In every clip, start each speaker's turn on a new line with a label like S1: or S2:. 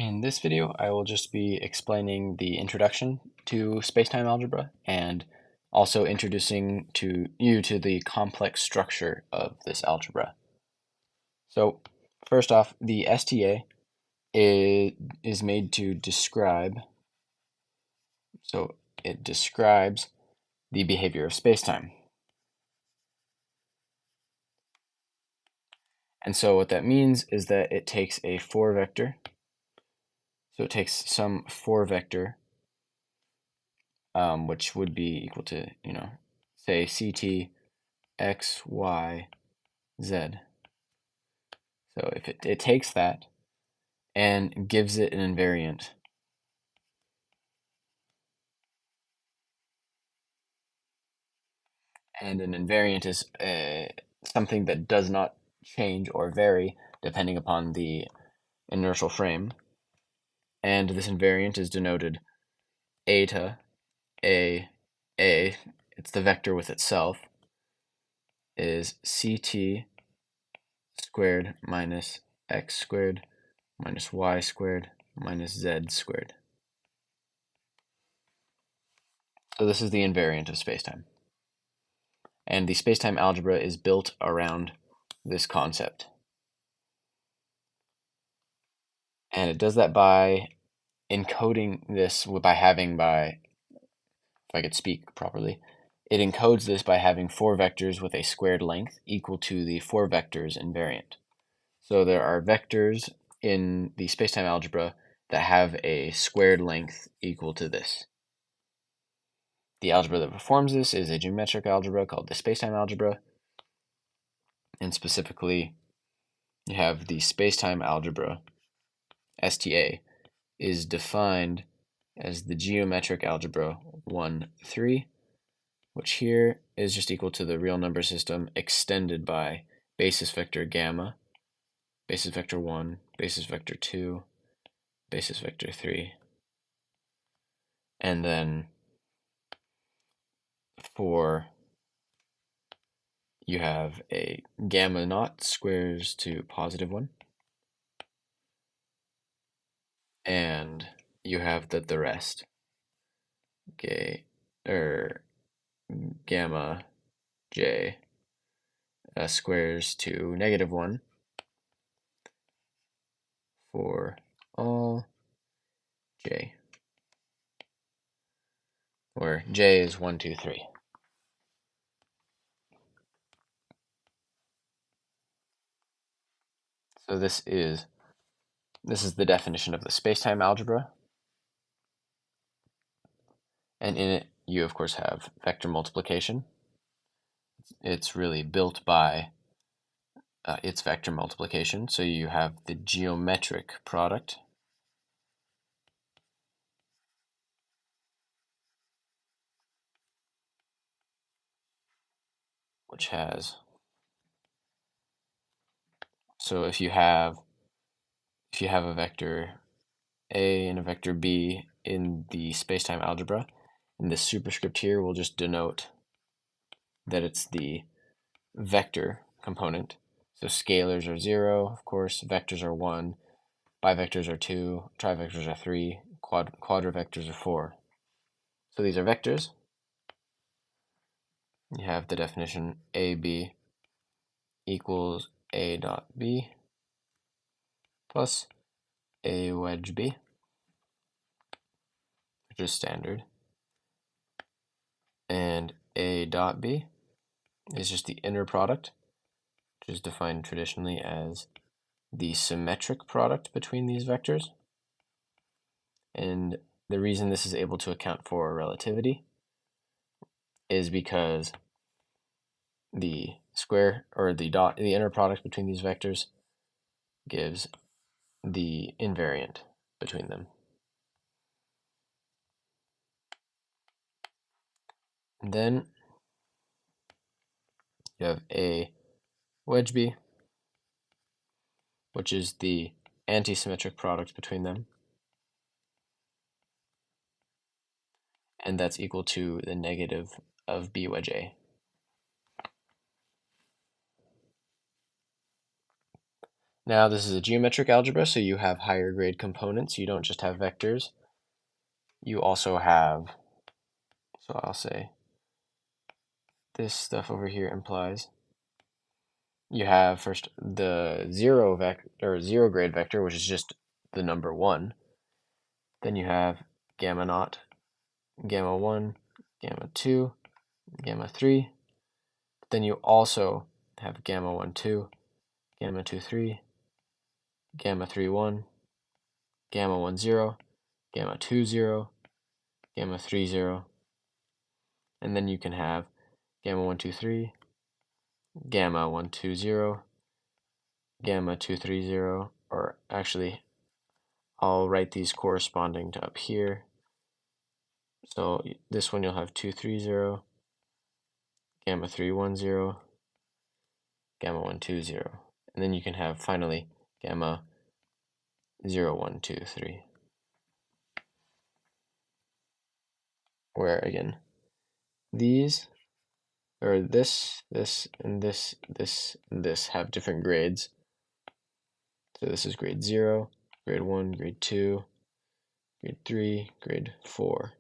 S1: In this video, I will just be explaining the introduction to spacetime algebra and also introducing you to the complex structure of this algebra. So first off, the STA is made to describe, so it describes the behavior of spacetime. And so what that means is that it takes a 4-vector, so it takes some 4-vector which would be equal to, say CT X, Y, Z. So if it takes that and gives it an invariant, and an invariant is something that does not change or vary depending upon the inertial frame, and this invariant is denoted eta a, it's the vector with itself, is CT squared minus X squared minus Y squared minus Z squared. So this is the invariant of spacetime. And the spacetime algebra is built around this concept. And it does that by encoding this if I could speak properly, it encodes this by having 4 vectors with a squared length equal to the 4 vectors invariant. So there are vectors in the spacetime algebra that have a squared length equal to this. The algebra that performs this is a geometric algebra called the spacetime algebra, and specifically you have the spacetime algebra, STA, is defined as the geometric algebra 1, 3, which here is just equal to the real number system extended by basis vector gamma, basis vector 1, basis vector 2, basis vector 3, and then for you have a gamma naught squares to positive 1, and you have the rest. Okay, gamma j squares to negative 1 for all j, where j is 1, 2, 3. So this is the definition of the spacetime algebra, and in it you of course have vector multiplication. It's really built by its vector multiplication. So you have the geometric product, which has, so if you have a vector A and a vector B in the spacetime algebra, and this superscript here will just denote that it's the vector component. So scalars are 0, of course, vectors are 1, bivectors are 2, trivectors are 3, quadravectors are 4. So these are vectors. You have the definition AB equals A dot B plus A wedge B, which is standard. And A dot B is just the inner product, which is defined traditionally as the symmetric product between these vectors. And the reason this is able to account for relativity is because the square or the inner product between these vectors gives the invariant between them. And then you have a wedge B, which is the anti-symmetric product between them, and that's equal to the negative of B wedge A. Now this is a geometric algebra, so you have higher grade components. You don't just have vectors. You also have, so I'll say this stuff over here implies you have first the zero grade vector, which is just the number 1. Then you have gamma naught, gamma 1, gamma 2, gamma 3. Then you also have gamma 1 2, gamma 2 3, gamma 3 1, gamma 1 0, gamma 2 0, gamma 3 0. And then you can have gamma 1 2 3, gamma 1 2 0, gamma 2 3 0, or actually I'll write these corresponding to up here. So this one you'll have 2 3 0, gamma 3 1 0, gamma 1 2 0. And then you can have finally gamma 0 1 2 3. Where again, these, or this, and this, and this have different grades. So this is grade 0, grade 1, grade 2, grade 3, grade 4.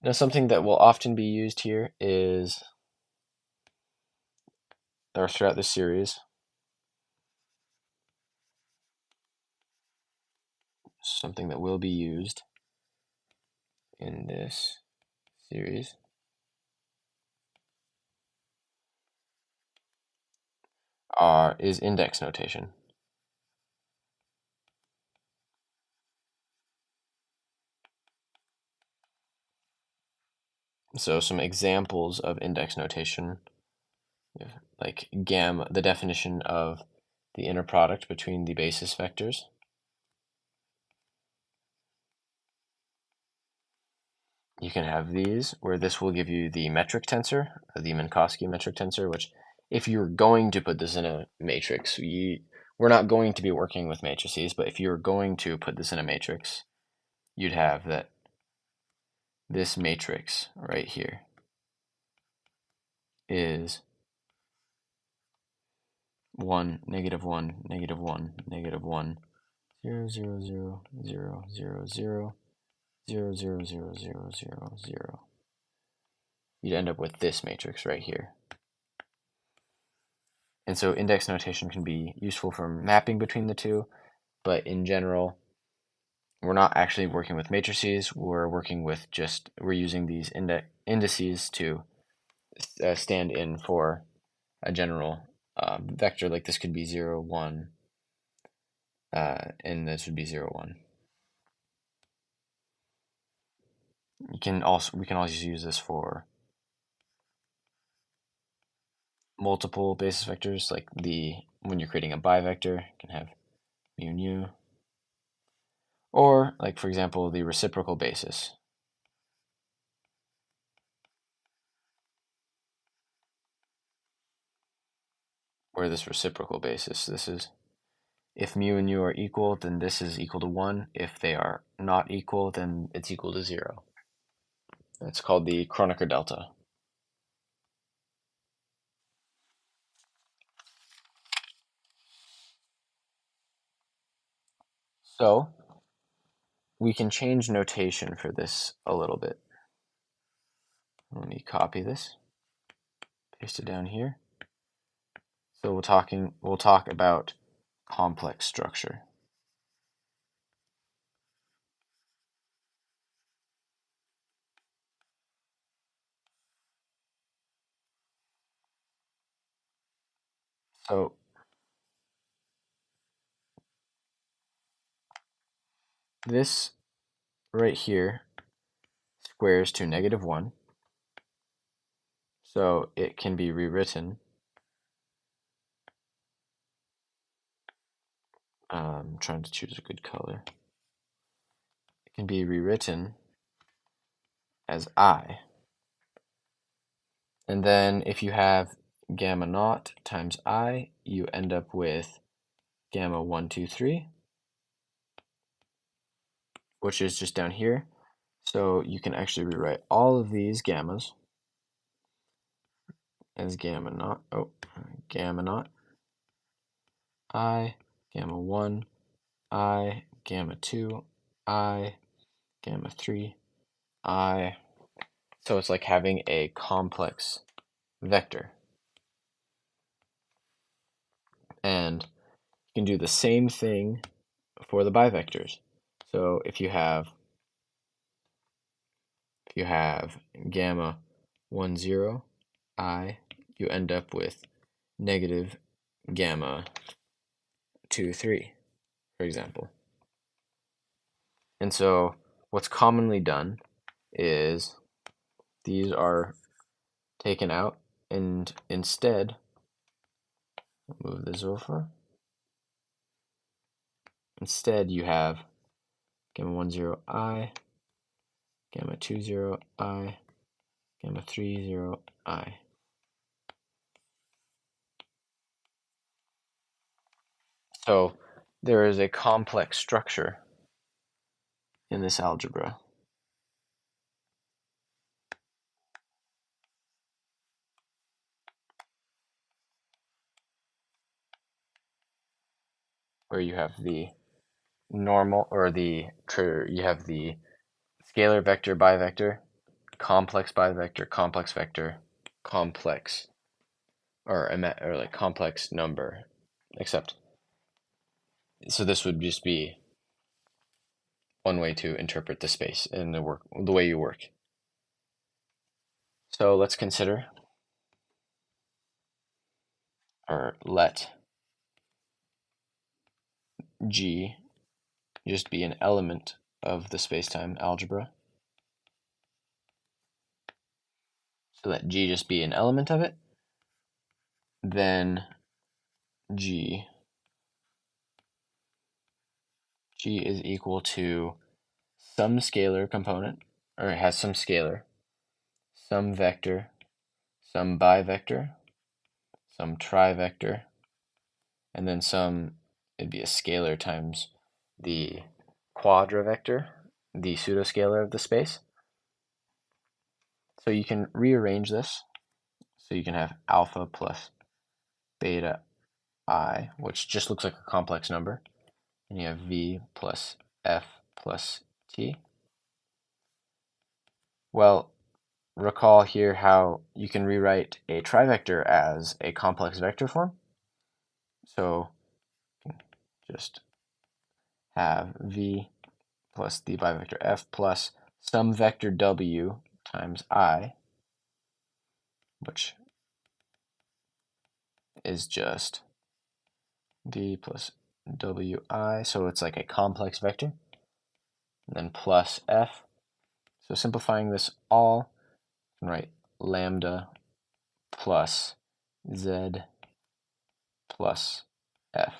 S1: Now something that will often be used here is, or throughout the series, something that will be used in this series is index notation. So some examples of index notation, like gamma, the definition of the inner product between the basis vectors. You can have these, where this will give you the metric tensor, the Minkowski metric tensor, which if you're going to put this in a matrix, we're not going to be working with matrices, but if you're going to put this in a matrix, you'd have that this matrix right here is 1, negative 1, negative 1, negative 1, 0, 0, 0, 0, 0, 0, 0, 0, 0, 0, 0, 0. You'd end up with this matrix right here. And so index notation can be useful for mapping between the two, but in general, we're not actually working with matrices. We're working with we're using these indices to stand in for a general vector. Like this could be 0, 1, and this would be 0, 1. We can also use this for multiple basis vectors, like when you're creating a bivector, you can have mu nu, or like for example the reciprocal basis. Where this reciprocal basis, this is if mu and nu are equal, then this is equal to 1. If they are not equal, then it's equal to 0. That's called the Kronecker delta. So we can change notation for this a little bit. Let me copy this, paste it down here. So we'll talk about complex structure. So this right here squares to negative 1. So it can be rewritten. I'm trying to choose a good color. It can be rewritten as I. And then if you have gamma naught times I, you end up with gamma 1 2 3, which is just down here. So you can actually rewrite all of these gammas as gamma naught, gamma naught, I, gamma 1, I, gamma 2, I, gamma 3, I. So it's like having a complex vector. And you can do the same thing for the bivectors. So if you have gamma 1, 0, I, you end up with negative gamma 2, 3, for example. And so what's commonly done is these are taken out, and instead, move this over. Instead, you have gamma 1, 0, I, gamma 2, 0, I, gamma 3, 0, I. So there is a complex structure in this algebra. Where you have the normal, or you have the scalar vector, bivector, complex bivector, complex vector, complex, or like complex number, except, so this would just be one way to interpret the space and the way you work. So let's consider, or let G just be an element of the spacetime algebra. So let G just be an element of it. Then G is equal to some scalar component, or it has some scalar, some vector, some bivector, some trivector, and then it'd be a scalar times the quadravector, the pseudoscalar of the space. So you can rearrange this. So you can have alpha plus beta I, which just looks like a complex number. And you have V plus F plus T. Well, recall here how you can rewrite a trivector as a complex vector form. So just have V plus the bivector F plus some vector W times I, which is just V plus WI, so it's like a complex vector, and then plus F. So simplifying this all, you can write lambda plus Z plus F,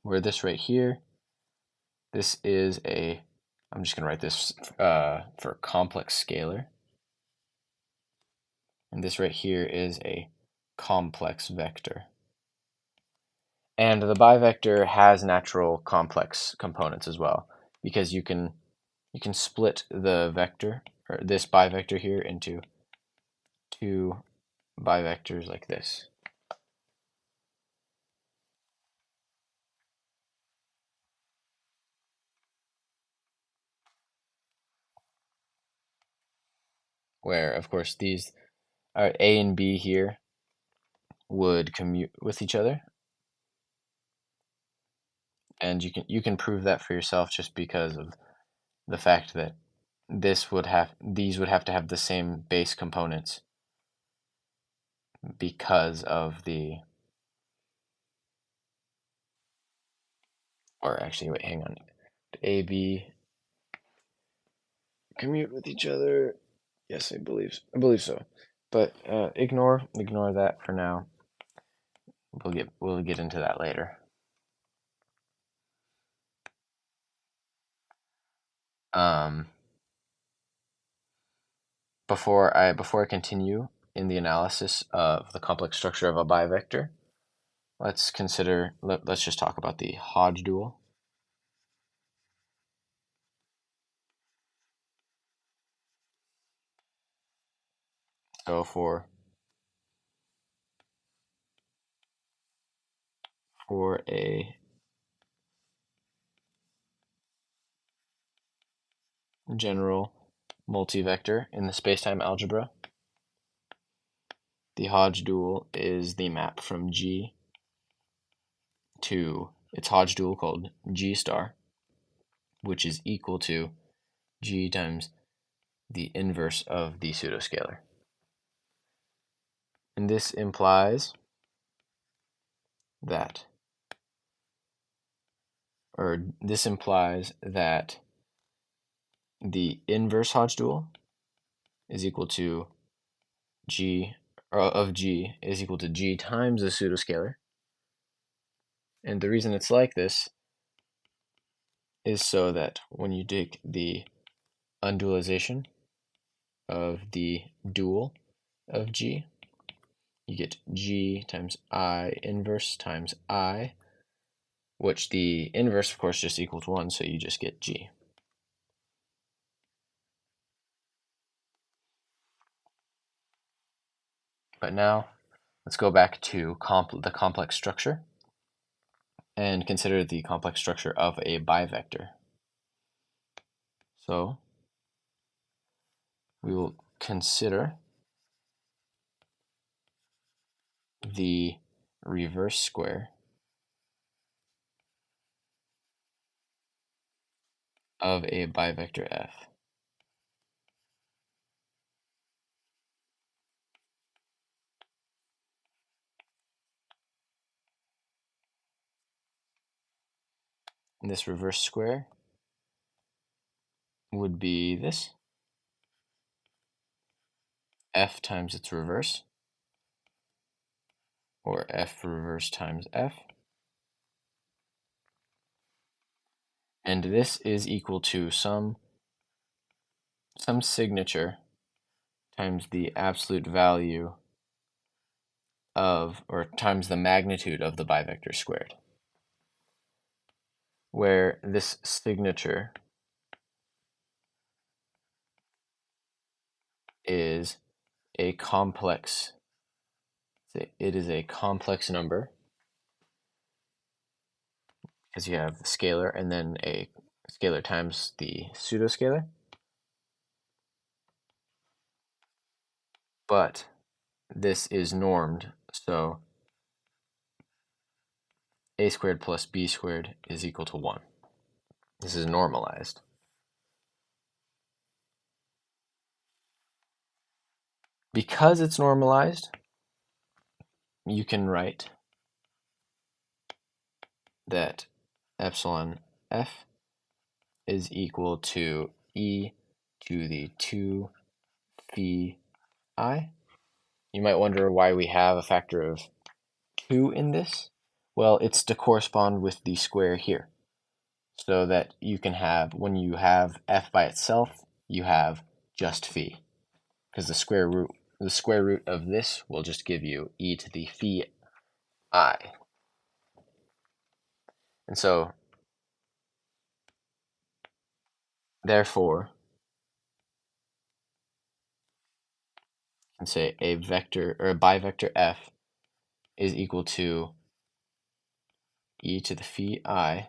S1: where this right here, this is I'm just going to write this for complex scalar, and this right here is a complex vector. And the bivector has natural complex components as well, because you can split the vector, or this bivector here, into two bivectors like this. Where, of course, these are A and B here would commute with each other. And you can prove that for yourself just because of the fact that these would have to have the same base components because of or actually, wait, hang on. A, B commute with each other. Yes, I believe so. But ignore that for now. We'll get into that later. Before I continue in the analysis of the complex structure of a bivector, let's just talk about the Hodge dual. So for for a general multivector in the spacetime algebra, the Hodge dual is the map from G to its Hodge dual called G star, which is equal to G times the inverse of the pseudoscalar. And this implies that, the inverse Hodge dual is equal to G, of G is equal to G times the pseudoscalar. And the reason it's like this is so that when you take the undualization of the dual of G, you get G times I inverse times I, which the inverse, of course, just equals 1, so you just get G. But now, let's go back to the complex structure and consider the complex structure of a bivector. So, we will consider the reverse square of a bivector F. And this reverse square would be this, F times its reverse, or F reverse times F. And this is equal to some signature times the absolute value of, or times the magnitude of the bivector squared, where this signature is a complex, it is a complex number, because you have the scalar and then a scalar times the pseudoscalar. But this is normed, so a squared plus b squared is equal to 1. This is normalized. Because it's normalized, you can write that epsilon f is equal to e to the 2 phi I. You might wonder why we have a factor of 2 in this. Well, it's to correspond with the square here, so that you can have, when you have f by itself, you have just phi, because the square root of this will just give you e to the phi I. And so, therefore, you can say a vector, or a bivector f is equal to e to the phi I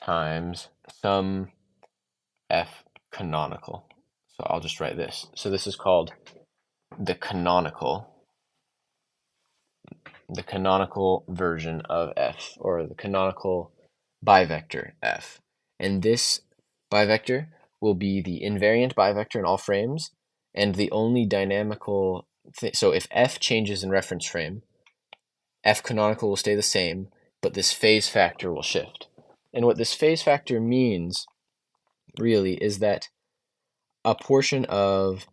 S1: times some f canonical. So I'll just write this. So this is called the canonical version of f, or the canonical bivector f. And this bivector will be the invariant bivector in all frames, and the only dynamical so if f changes in reference frame, f canonical will stay the same, but this phase factor will shift. And what this phase factor means really is that a portion of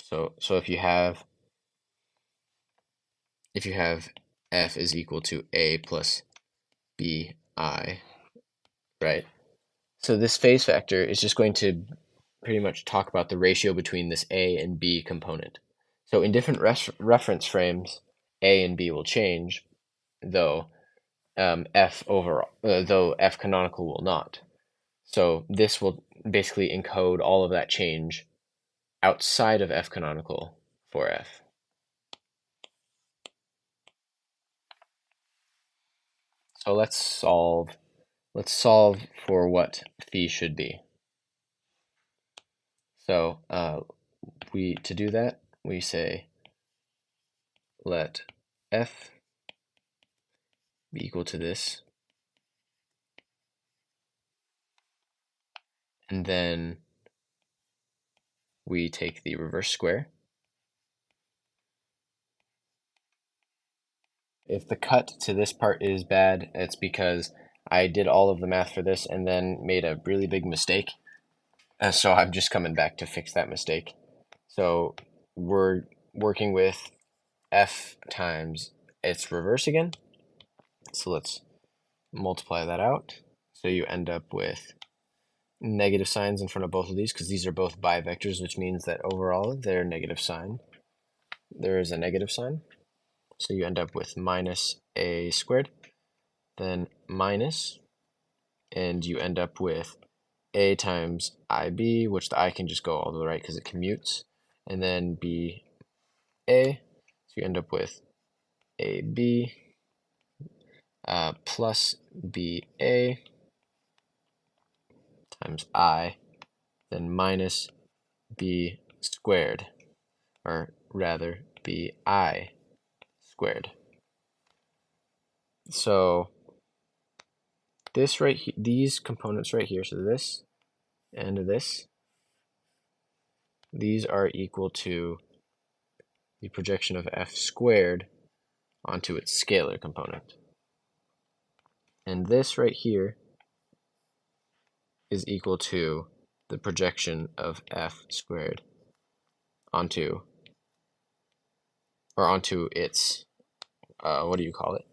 S1: so if you have f is equal to a plus bi, right? So this phase factor is just going to pretty much talk about the ratio between this a and b component. So in different reference frames, a and b will change, though though f canonical will not. So this will basically encode all of that change outside of f canonical for f. So let's solve for what phi should be. So to do that, we say let f be equal to this, and then we take the reverse square. If the cut to this part is bad, it's because I did all of the math for this and then made a really big mistake. So I'm just coming back to fix that mistake. So we're working with f times its reverse again. So let's multiply that out. So you end up with negative signs in front of both of these because these are both bivectors, which means that overall their negative sign, there is a negative sign. So you end up with minus a squared, then minus, and you end up with a times ib, which the I can just go all to the right because it commutes, and then b a. So you end up with ab plus ba times I, then minus b squared, or rather bi squared. So this right here, these components right here, so this and this, these are equal to the projection of f squared onto its scalar component. And this right here is equal to the projection of f squared onto its, what do you call it?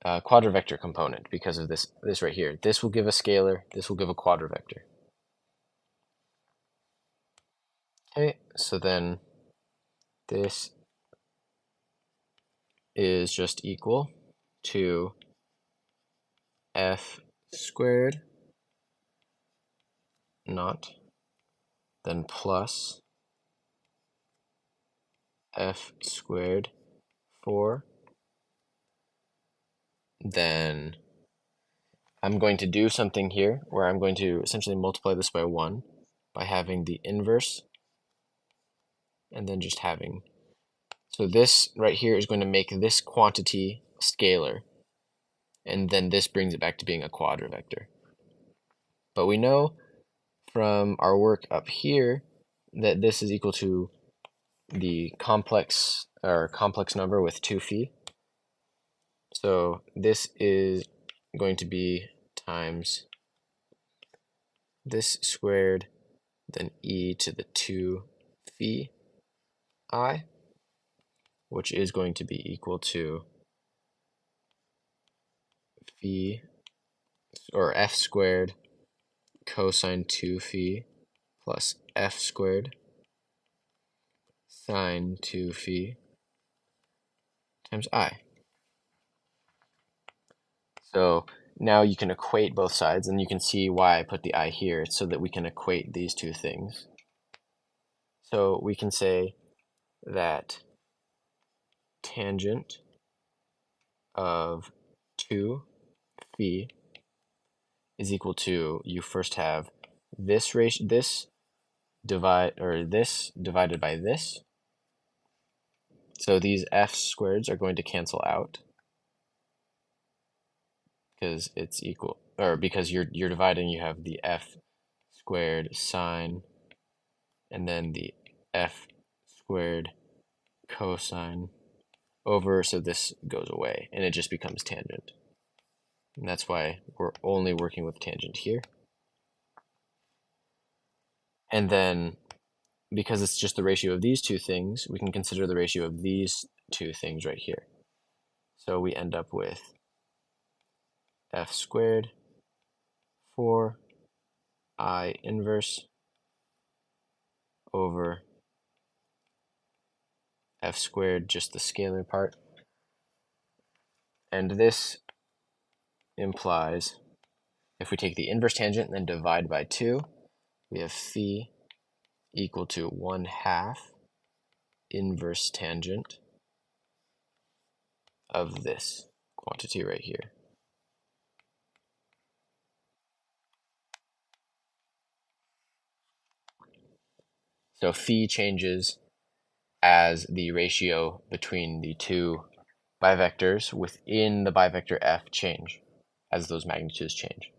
S1: Quadravector component, because of this right here. This will give a scalar, this will give a quadravector. Okay, so then this is just equal to f squared naught, then plus f squared 4, then I'm going to do something here where I'm going to essentially multiply this by 1 by having the inverse and then just having, so this right here is going to make this quantity scalar, and then this brings it back to being a quadravector. But we know from our work up here that this is equal to the complex number with 2 phi. So this is going to be times this squared, then e to the 2 phi I, which is going to be equal to phi, or f squared cosine 2 phi plus f squared sine 2 phi times I. So now you can equate both sides, and you can see why I put the I here, so that we can equate these two things. So we can say that tangent of 2 phi is equal to, you first have this ratio, this divided by this. So these f squareds are going to cancel out because it's equal, or because you're dividing, you have the f squared sine and then the f squared cosine over, so this goes away and it just becomes tangent. And that's why we're only working with tangent here. And then because it's just the ratio of these two things, we can consider the ratio of these two things right here. So we end up with f squared 4 I inverse over f squared, just the scalar part. And this implies, if we take the inverse tangent and then divide by 2, we have phi equal to 1/2 inverse tangent of this quantity right here. So phi changes as the ratio between the two bivectors within the bivector f change as those magnitudes change.